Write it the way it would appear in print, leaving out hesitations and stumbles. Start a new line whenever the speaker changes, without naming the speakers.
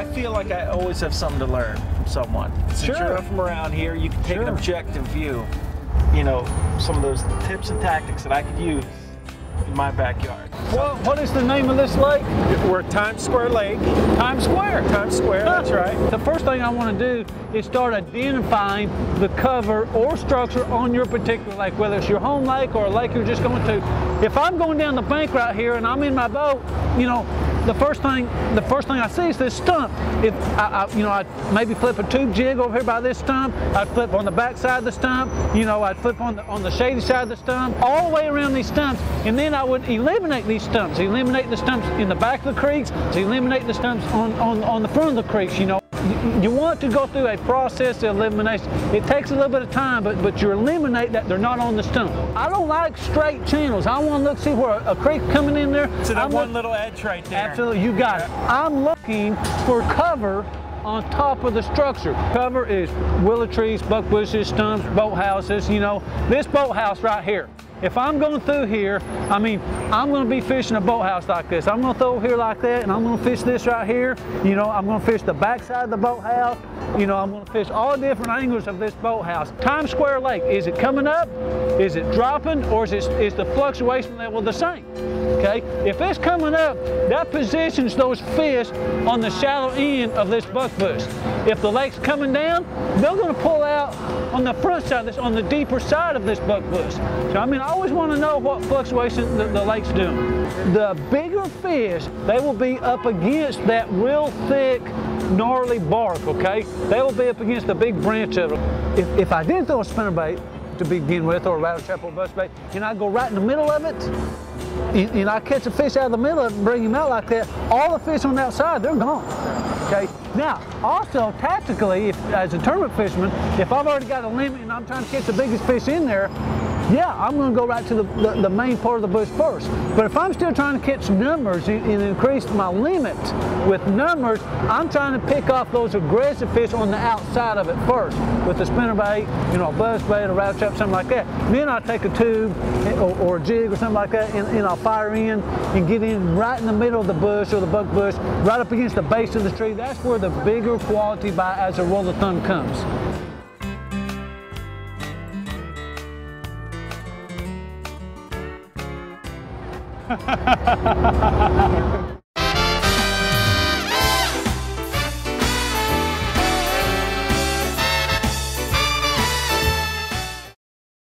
I feel like I always have something to learn from someone. Since
Sure.
you're from around here, you can take an
Sure.
objective view. You know, some of those tips and tactics that I could use in my backyard.
Well, what is the name of this lake?
We're at Times Square Lake.
Times Square.
Times Square, that's right.
The first thing I want to do is start identifying the cover or structure on your particular lake, whether it's your home lake or a lake you're just going to. If I'm going down the bank right here and I'm in my boat, you know, the first thing I see is this stump. If I'd maybe flip a tube jig over here by this stump. I'd flip on the back side of the stump. You know, I'd flip on the shady side of the stump, all the way around these stumps, and then I would eliminate these stumps. Eliminate the stumps in the back of the creeks. Eliminate the stumps on the front of the creeks. You know, you want to go through a process of elimination. It takes a little bit of time, but you eliminate that they're not on the stump. I don't like straight channels. I want to look, see where a creek coming in there.
So that one little edge right there.
Absolutely, you got it. I'm looking for cover on top of the structure. Cover is willow trees, buck bushes, stumps, boat houses. You know, this boathouse right here. If I'm going through here, I mean, I'm going to be fishing a boathouse like this. I'm going to throw here like that, and I'm going to fish this right here. You know, I'm going to fish the backside of the boathouse. You know, I'm going to fish all different angles of this boathouse. Times Square Lake, is it coming up? Is it dropping? Or is the fluctuation level the same? Okay, if it's coming up, that positions those fish on the shallow end of this buck bush. If the lake's coming down, they're going to pull out on the front side of this, on the deeper side of this buck bush. So I mean, I always want to know what fluctuation the lake's doing. The bigger fish, they will be up against that real thick, gnarly bark, okay? They will be up against the big branch of it. If I did throw a spinnerbait to begin with, or a rattle trap or buzz bait, and I go right in the middle of it, and I catch a fish out of the middle of it and bring him out like that, all the fish on the outside, they're gone. Okay. Now, also tactically, as a tournament fisherman, if I've already got a limit and I'm trying to catch the biggest fish in there, yeah, I'm going to go right to the main part of the bush first. But if I'm still trying to catch numbers and increase my limit with numbers, I'm trying to pick off those aggressive fish on the outside of it first with a spinnerbait, you know, a buzz bait, a rattle trap, something like that. And then I'll take a tube or a jig or something like that, and I'll fire in and get in right in the middle of the bush or the buck bush, right up against the base of the tree. That's where the bigger quality bite, as a rule of thumb, comes.